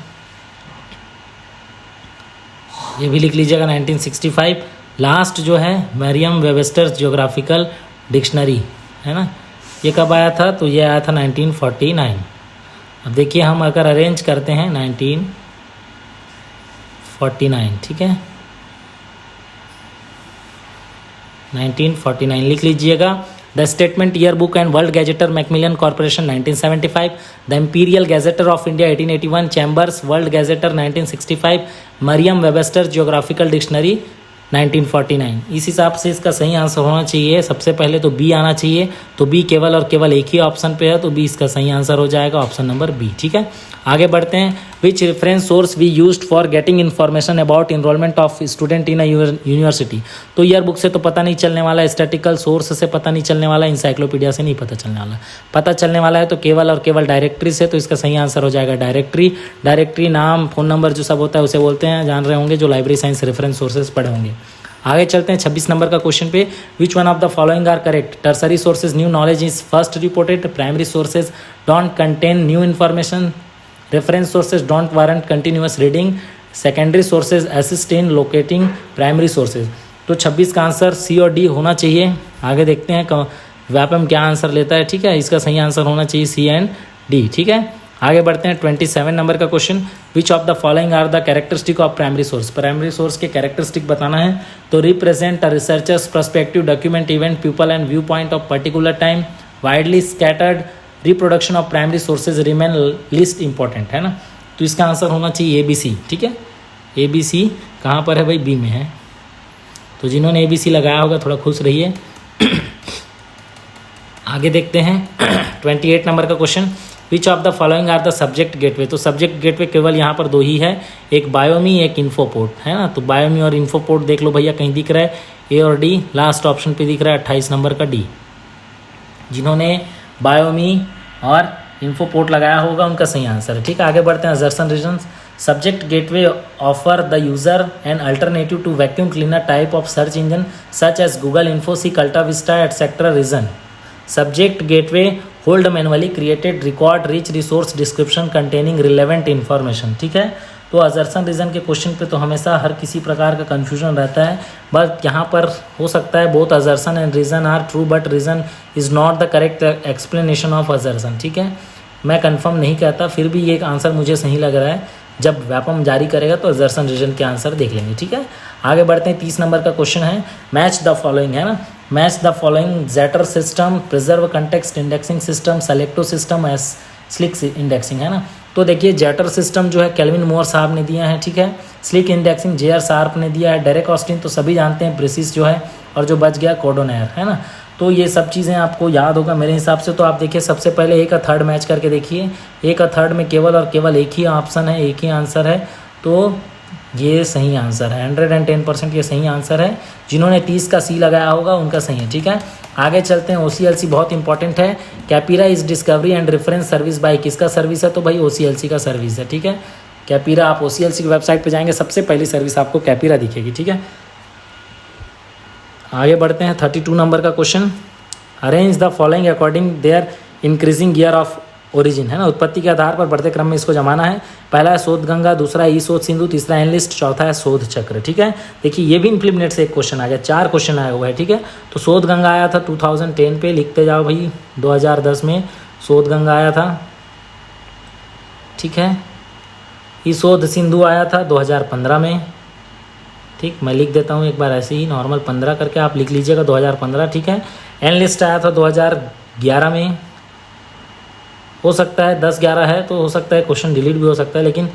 ये भी लिख लीजिएगा 1965। लास्ट जो है मरियम वेबस्टर्स जियोग्राफिकल डिक्शनरी, है ना, ये कब आया था, तो ये आया था 1949। अब देखिए हम अगर अरेंज करते हैं 1949, ठीक है, 1949 लिख लीजिएगा। The statement year book and world gazetteer Macmillan corporation 1975, the imperial gazetteer of India 1881, Chambers world gazetteer 1965, Merriam Webster geographical dictionary 1949। इस हिसाब से इसका सही आंसर होना चाहिए सबसे पहले तो बी आना चाहिए, तो बी केवल और केवल एक ही ऑप्शन पे है, तो बी इसका सही आंसर हो जाएगा, ऑप्शन नंबर बी। ठीक है, आगे बढ़ते हैं। Which reference source we used for getting information about enrolment of student in a university. तो ईयर बुक से तो पता नहीं चलने वाला, स्टैटिकल सोर्स से पता नहीं चलने वाला, इंसाइक्लोपीडिया से नहीं पता चलने वाला। पता चलने वाला है तो केवल और केवल डायरेक्टरी से, तो इसका सही आंसर हो जाएगा डायरेक्टरी। डायरेक्टरी नाम, फोन नंबर जो सब होता है उसे बोलते हैं, जान रहे होंगे जो लाइब्रेरी साइंस रेफरेंस सोर्सेज पढ़े होंगे। आगे चलते हैं 26 नंबर का क्वेश्चन पे। Which one of the following are correct? Tertiary sources new knowledge is first reported, primary sources don't contain new information, reference sources don't warrant continuous reading, secondary sources assist in locating primary sources. तो 26 का आंसर सी और डी होना चाहिए। आगे देखते हैं व्यापम क्या आंसर लेता है। ठीक है, इसका सही आंसर होना चाहिए सी एंड डी। ठीक है, आगे बढ़ते हैं 27 नंबर का question. Which of the following are the characteristic of primary source? Primary source के कैरेक्टरिस्टिक बताना है, तो represent a researchers perspective, document event, people and view point of particular time, widely scattered, reproduction of primary sources remain least important, है ना। तो इसका आंसर होना चाहिए ए बी सी। ठीक है, ए बी सी कहाँ पर है भाई? बी में है। तो जिन्होंने ए बी सी लगाया होगा थोड़ा खुश रहिए। आगे देखते हैं 28 नंबर का question. Which of the following are the subject gateway? तो सब्जेक्ट गेटवे केवल यहाँ पर दो ही है, एक बायोमी एक इन्फोपोर्ट, है ना। तो बायोमी और इन्फोपोर्ट देख लो भैया, कहीं दिख रहा है ए और डी, लास्ट ऑप्शन पे दिख रहा है 28 नंबर का डी। जिन्होंने बायोमी और इन्फोपोर्ट लगाया होगा उनका सही आंसर है। ठीक है, आगे बढ़ते हैं assertion reasons. Subject gateway offer the user an alternative to vacuum cleaner type of search engine such as Google, Infoseek, AltaVista etcetera. Reason subject gateway hold manually created record rich resource description containing relevant information. ठीक है, तो असर्शन रीजन के क्वेश्चन पे तो हमेशा हर किसी प्रकार का कन्फ्यूजन रहता है, बट यहाँ पर हो सकता है both assertion and reason are true but reason is not the correct explanation of assertion. ठीक है, मैं कंफर्म नहीं कहता, फिर भी ये आंसर मुझे सही लग रहा है। जब व्यापम जारी करेगा तो असर्शन रीजन के आंसर देख लेंगे। ठीक है, आगे बढ़ते हैं 30 नंबर का क्वेश्चन है। मैच द फॉलोइंग, है ना। Match the following Zator system, preserve context indexing system, Selecto system, S SLIC indexing, है ना। तो देखिए जेटर सिस्टम जो है केल्विन मोर साहब ने दिया है। ठीक है, SLIC indexing J R Sharp ने दिया है, डेरेक ऑस्टिन तो सभी जानते हैं, ब्रिसिस जो है, और जो बच गया कोडोनेयर, है ना। तो ये सब चीज़ें आपको याद होगा मेरे हिसाब से। तो आप देखिए सबसे पहले एक थर्ड मैच करके देखिए, एक थर्ड में केवल और केवल एक ही ऑप्शन है, एक ही आंसर है, तो ये सही आंसर है। 110% ये सही आंसर है। जिन्होंने 30 का सी लगाया होगा उनका सही है। ठीक है, आगे चलते हैं। OCLC बहुत इंपॉर्टेंट है। Capira is discovery and reference service by किसका सर्विस है? तो भाई OCLC का सर्विस है। ठीक है, कैपीरा, आप OCLC की वेबसाइट पे जाएंगे सबसे पहली सर्विस आपको कैपीरा दिखेगी। ठीक है, आगे बढ़ते हैं 32 नंबर का question. Arrange the following according their increasing year of origin, है ना। उत्पत्ति के आधार पर बढ़ते क्रम में इसको जमाना है। पहला है शोध गंगा, दूसरा है ई शोध सिंधु, तीसरा एनलिस्ट, चौथा है शोध चक्र। ठीक है, देखिए ये भी इनफ्लिपनेट से एक क्वेश्चन आ गया, 4 क्वेश्चन आया हुआ है। ठीक है, तो शोध गंगा आया था 2010 पे, लिखते जाओ भाई 2010 में शोध गंगा आया था। ठीक है, ई शोध सिंधु आया था 2015 में। ठीक, मैं लिख देता हूँ एक बार ऐसे ही नॉर्मल 15 करके आप लिख लीजिएगा 2015। ठीक है, एनलिस्ट आया था 2011 में। हो सकता है 10-11 है तो हो सकता है क्वेश्चन डिलीट भी हो सकता है, लेकिन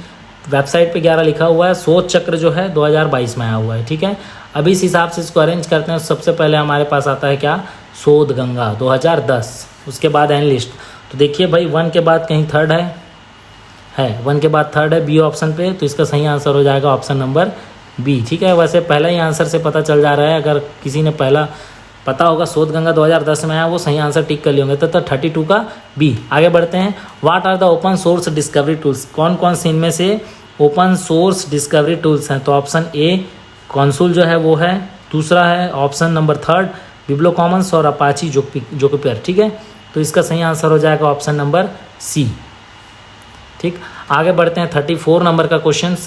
वेबसाइट पे 11 लिखा हुआ है। शोध चक्र जो है 2022 में आया हुआ है। ठीक है, अभी इस हिसाब से इसको अरेंज करते हैं। सबसे पहले हमारे पास आता है क्या? शोध गंगा 2010, उसके बाद एनलिस्ट। तो देखिए भाई 1 के बाद कहीं थर्ड है 1 के बाद थर्ड है बी ऑप्शन पे, तो इसका सही आंसर हो जाएगा ऑप्शन नंबर बी। ठीक है, वैसे पहला ही आंसर से पता चल जा रहा है, अगर किसी ने पहला पता होगा शोध गंगा 2010 में आया वो सही आंसर टिक कर लिए होंगे। तो 32 का बी। आगे बढ़ते हैं। What are the open source discovery tools? कौन कौन से इनमें से ओपन सोर्स डिस्कवरी टूल्स हैं? तो ऑप्शन ए कॉन्सुल जो है वो है, दूसरा है ऑप्शन नंबर 3 बिब्लो कॉमन्स और अपाची जोकुपेर। ठीक है, तो इसका सही आंसर हो जाएगा ऑप्शन नंबर सी। ठीक, आगे बढ़ते हैं 34 नंबर का क्वेश्चन।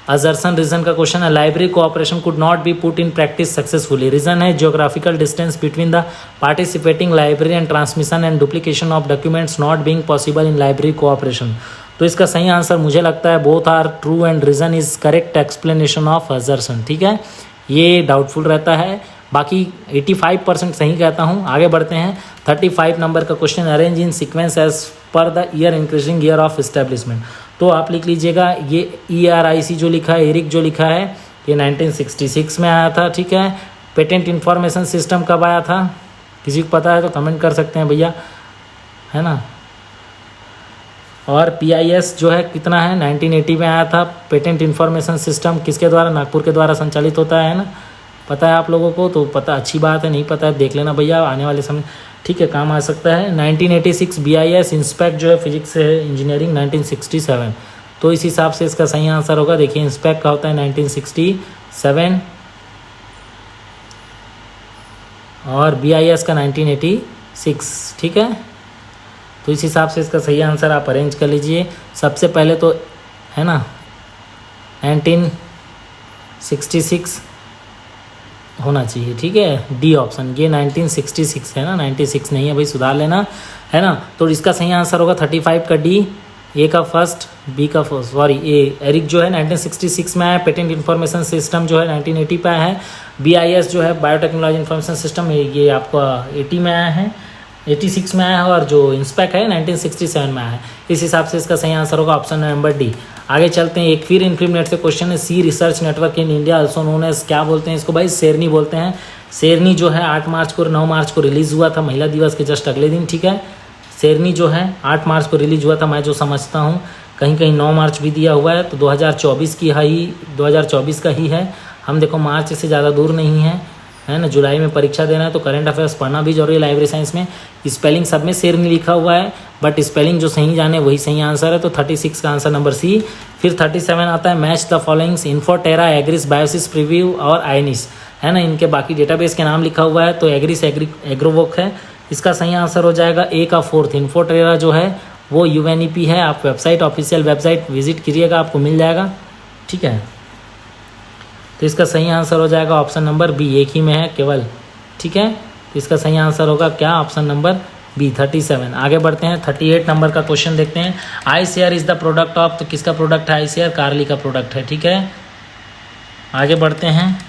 असर्शन रीजन का क्वेश्चन है। Library cooperation could not be put in practice successfully. Reason है geographical distance between the participating library and transmission and duplication of documents not being possible in library cooperation. तो इसका सही आंसर मुझे लगता है both are true and reason is correct explanation of assertion. ठीक है, ये डाउटफुल रहता है, बाकी 85% सही कहता हूँ। आगे बढ़ते हैं 35 नंबर का question. Arrange in sequence as per the year increasing year of establishment. तो आप लिख लीजिएगा ये ERIC जो लिखा है, एरिक जो लिखा है, ये 1966 में आया था, ठीक है। पेटेंट इन्फॉर्मेशन सिस्टम कब आया था, किसी को पता है तो कमेंट कर सकते हैं भैया, है ना। और PIS जो है कितना है, 1980 में आया था। पेटेंट इन्फॉर्मेशन सिस्टम किसके द्वारा, नागपुर के द्वारा संचालित होता है ना, पता है आप लोगों को, तो पता अच्छी बात है, नहीं पता है देख लेना भैया आने वाले समय, ठीक है, काम आ सकता है। 1986 BIS इंस्पेक्ट जो है फिजिक्स इंजीनियरिंग 1967, तो इस हिसाब से इसका सही आंसर होगा। देखिए इंस्पेक्ट का होता है 1967 और BIS का 1986, ठीक है। तो इस हिसाब से इसका सही आंसर आप अरेंज कर लीजिए। सबसे पहले तो है ना 1966 होना चाहिए, ठीक है, डी ऑप्शन। ये 1966 है ना, 96 नहीं है भाई, सुधार लेना, है ना। तो इसका सही आंसर होगा 35 का डी, ए का फर्स्ट, बी का फर्स्ट, सॉरी ए। एरिक जो है 1966 में आया, पेटेंट इन्फॉर्मेशन सिस्टम जो है 1980 पे आया है। BIS जो है बायोटेक्नोलॉजी इन्फॉर्मेशन सिस्टम, ये आपका 80 में आया है, 86 में आया है। और जो इंस्पेक्ट है 1967 में आया है। इस हिसाब से इसका सही आंसर होगा ऑप्शन नंबर डी। आगे चलते हैं, एक फिर इनक्रीमिनेट से क्वेश्चन है। C research network in India also known as, क्या बोलते हैं इसको भाई, शेरनी बोलते हैं। शेरनी जो है 8 मार्च को 9 मार्च को रिलीज़ हुआ था, महिला दिवस के जस्ट अगले दिन, ठीक है। शेरनी जो है 8 मार्च को रिलीज हुआ था, मैं जो समझता हूँ, कहीं कहीं 9 मार्च भी दिया हुआ है, तो 2024 का ही है। हम देखो मार्च से ज़्यादा दूर नहीं है ना, जुलाई में परीक्षा देना है, तो करंट अफेयर्स पढ़ना भी जरूरी है लाइब्रेरी साइंस में। स्पेलिंग सब में शेरनी लिखा हुआ है, बट स्पेलिंग जो सही जाने वही सही आंसर है, तो 36 का आंसर नंबर सी। फिर 37 आता है, match the followings, Infoterra, AGRIS, BIOSIS, preview और आयनिस, है ना। इनके बाकी डेटाबेस के नाम लिखा हुआ है, तो एग्रिस एग्रोवोक है। इसका सही आंसर हो जाएगा ए का 4th। इन्फोटेरा जो है वो UNEP है, आप वेबसाइट, ऑफिशियल वेबसाइट विजिट कीजिएगा, आपको मिल जाएगा, ठीक है। तो इसका सही आंसर हो जाएगा ऑप्शन नंबर बी, एक ही में है केवल, ठीक है। तो इसका सही आंसर होगा क्या, ऑप्शन नंबर बी, 37। आगे बढ़ते हैं, 38 नंबर का क्वेश्चन देखते हैं। ICAR is the product of, तो किसका प्रोडक्ट है ICAR, कार्ली का प्रोडक्ट है, ठीक है। आगे बढ़ते हैं,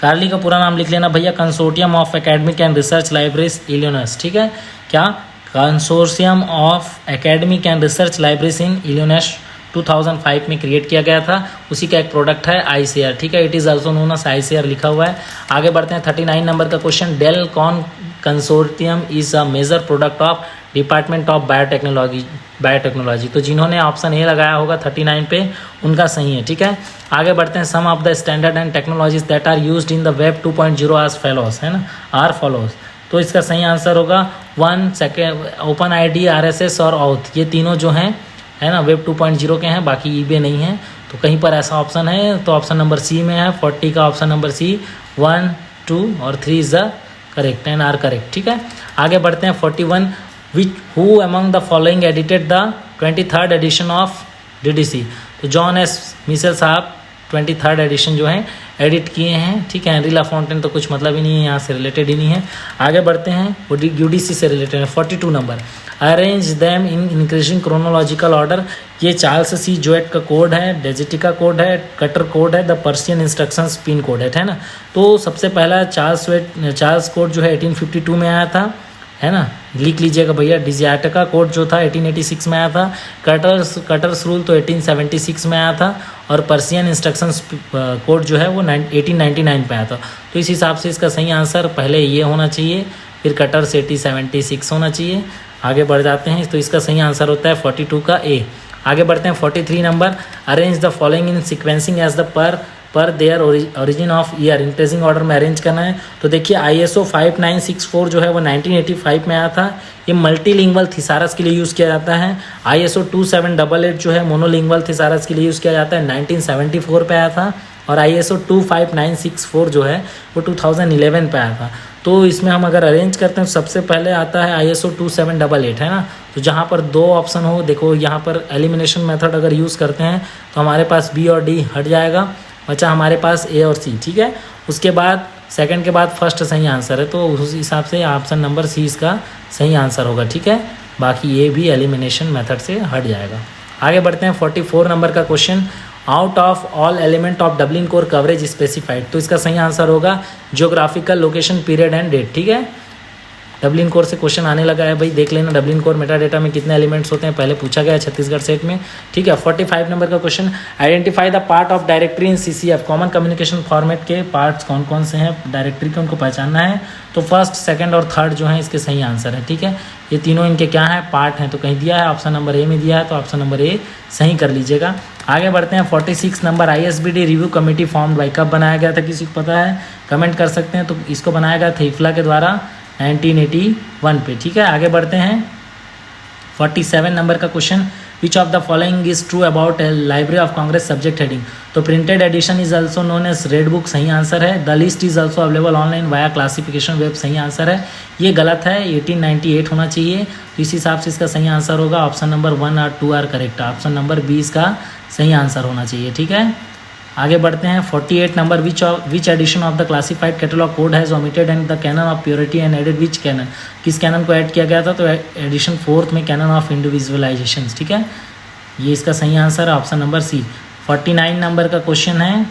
कार्ली का पूरा नाम लिख लेना भैया, consortium of academic and research libraries Illinois, ठीक है। क्या, consortium of academic and research libraries in Illinois 2005 में क्रिएट किया गया था, उसी का एक प्रोडक्ट है ICAR, ठीक है। It is also known as ICAR लिखा हुआ है। आगे बढ़ते हैं, 39 नंबर का question. DeLCON consortium is a major product of department of biotechnology, तो जिन्होंने ऑप्शन ए लगाया होगा 39 पे, उनका सही है, ठीक है। आगे बढ़ते हैं, some of the standard and technologies that are used in the web 2.0 as follows, है ना, आर फॉलोज। तो इसका सही आंसर होगा 1 सेकेंड, OpenID, RSS और OAuth, ये तीनों जो हैं, है ना, वेब 2.0 के हैं, बाकी eBay नहीं है। तो कहीं पर ऐसा ऑप्शन है तो ऑप्शन नंबर सी में है, 40 का ऑप्शन नंबर सी, 1, 2 और 3 is the correct and are correct, ठीक है। आगे बढ़ते हैं, 41, which who among the following edited the 23rd edition of DDC, तो जॉन एस मिशेल साहब 23rd एडिशन जो है एडिट किए हैं, ठीक है। हेनरी लाफोंटेन तो कुछ मतलब ही नहीं है, यहाँ से रिलेटेड ही नहीं है। आगे बढ़ते हैं, वो UDC से रिलेटेड है। 42 number, arrange them in increasing chronological order, ये चार्ल्स सी जोएट का कोड है, डेजिटिका कोड है, कटर कोड है, the Persian instructions pin code है ना। तो सबसे पहला चार्ल्स कोड जो है 1852 में आया था, है ना, लिख लीजिएगा भैया। डिजियाटिका कोड जो था 1886 में आया था। कटर्स रूल तो 1876 में आया था। और पर्शियन इंस्ट्रक्शंस कोड जो है वो 1899 पे आया था। तो इस हिसाब से इसका सही आंसर पहले ये होना चाहिए, फिर कटर्स 1876 होना चाहिए। आगे बढ़ जाते हैं, तो इसका सही आंसर होता है 42 का ए। आगे बढ़ते हैं 43 number, arrange the following in sequencing as the per their origin of year, increasing order में अरेंज करना है। तो देखिए ISO 5964 जो है वो 1985 में आया था। ये मल्टीलिंगुअल थिसारस के लिए यूज़ किया जाता है। ISO 2788 जो है मोनोलिंगुअल थिसारस के लिए यूज़ किया जाता है, 1974 पे आया था। और ISO 25964 जो है वो 2011 पे आया था। तो इसमें हम अगर अरेंज करते हैं तो सबसे पहले आता है ISO 2788, है ना। तो जहाँ पर दो ऑप्शन हो, देखो यहाँ पर एलिमिनेशन मेथड अगर यूज़ करते हैं तो हमारे पास B और D हट जाएगा, बचा हमारे पास A और C, ठीक है। उसके बाद सेकंड के बाद फर्स्ट सही आंसर है, तो उस हिसाब से ऑप्शन नंबर C इसका सही आंसर होगा, ठीक है। बाकी ये भी एलिमिनेशन मेथड से हट जाएगा। आगे बढ़ते हैं 44 नंबर का question, out of all element of Dublin core coverage specified. तो इसका सही आंसर होगा geographical location, period and date, ठीक है। डब्लिन कोर से क्वेश्चन आने लगा है भाई, देख लेना डब्लिन कोर मेटा डेटा में कितने एलिमेंट्स होते हैं, पहले पूछा गया है छत्तीसगढ़ सेट में। ठीक है, 45 नंबर का question, identify the part of directory in CCF, common communication format के पार्ट्स कौन कौन से हैं डायरेक्टरी के, उनको पहचानना है। तो फर्स्ट, सेकंड और थर्ड जो है इसके सही आंसर है। ठीक है, ये तीनों इनके क्या है, पार्ट हैं, तो कहीं दिया है ऑप्शन नंबर ए में दिया है, तो ऑप्शन नंबर ए सही कर लीजिएगा। आगे बढ़ते हैं 46 number, ISBD review committee form by, कब बनाया गया था, किसी को पता है कमेंट कर सकते हैं। तो इसको बनाया गया था इफ्ला के द्वारा 1981 पे। ठीक है, आगे बढ़ते हैं 47 नंबर का question, which of the following is true about Library of Congress subject heading. तो printed edition is also known as red book, सही आंसर है। The list is also available online via Classification Web, सही आंसर है। ये गलत है, 1898 होना चाहिए, तो इस हिसाब से इसका सही आंसर होगा ऑप्शन नंबर 1 और 2 आर करेक्ट, ऑप्शन नंबर 20 का सही आंसर होना चाहिए। ठीक है, आगे बढ़ते हैं 48 number, which edition of the classified catalogue code has omitted and the canon of purity and added which canon, किस कैनन को ऐड किया गया था, तो एडिशन 4th में कैनन ऑफ इंडिविजुअलाइजेशन। ठीक है, ये इसका सही आंसर है ऑप्शन नंबर सी। 49 नंबर का क्वेश्चन है,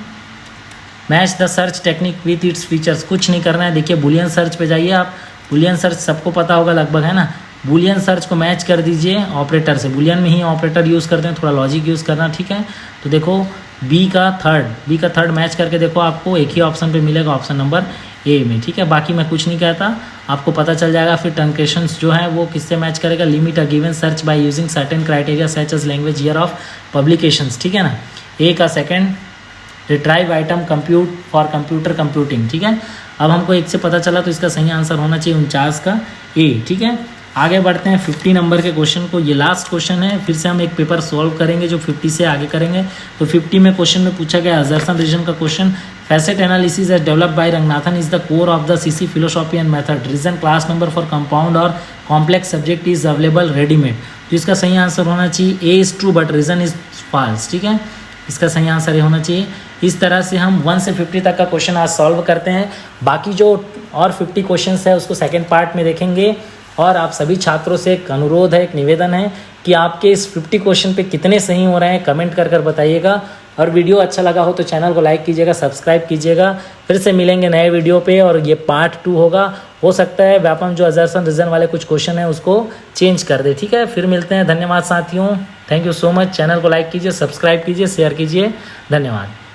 match the search technique with its features, कुछ नहीं करना है। देखिए बुलियन सर्च पे जाइए आप, बुलियन सर्च सबको पता होगा लगभग, है ना। बुलियन सर्च को मैच कर दीजिए ऑपरेटर से, बुलियन में ही ऑपरेटर यूज़ करते हैं, थोड़ा लॉजिक यूज़ करना। ठीक है, तो देखो बी का थर्ड मैच करके देखो, आपको एक ही ऑप्शन पे मिलेगा, ऑप्शन नंबर ए में। ठीक है, बाकी मैं कुछ नहीं कहता, आपको पता चल जाएगा। फिर ट्रंकेशंस जो है वो किससे मैच करेगा, limit a given search by using certain criteria such as language, year of publications. ठीक है ना, ए का second, retrieve item compute for computer computing. ठीक है, अब हमको एक से पता चला, तो इसका सही आंसर होना चाहिए 49 का ए। ठीक है, आगे बढ़ते हैं 50 नंबर के क्वेश्चन को, ये लास्ट क्वेश्चन है, फिर से हम एक पेपर सॉल्व करेंगे जो 50 से आगे करेंगे। तो 50 में क्वेश्चन में पूछा गया अजर्सन रीजन का question, facet analysis as developed by Ranganathan is the core of the CC philosophy and method, reason class number for compound और complex subject is available readymade. तो इसका सही आंसर होना चाहिए A is true but reason is false. ठीक है, इसका सही आंसर ये होना चाहिए। इस तरह से हम 1 से 50 तक का क्वेश्चन आज सॉल्व करते हैं। बाकी जो और 50 क्वेश्चन है उसको सेकेंड पार्ट में देखेंगे। और आप सभी छात्रों से एक अनुरोध है, एक निवेदन है कि आपके इस 50 क्वेश्चन पे कितने सही हो रहे हैं कमेंट कर बताइएगा। और वीडियो अच्छा लगा हो तो चैनल को लाइक कीजिएगा, सब्सक्राइब कीजिएगा। फिर से मिलेंगे नए वीडियो पे, और ये पार्ट 2 होगा। हो सकता है व्यापम जो अजर्सन रीजन वाले कुछ क्वेश्चन है उसको चेंज कर दे। ठीक है, फिर मिलते हैं। धन्यवाद साथियों, thank you so much. Channel को लाइक कीजिए, सब्सक्राइब कीजिए, शेयर कीजिए। धन्यवाद।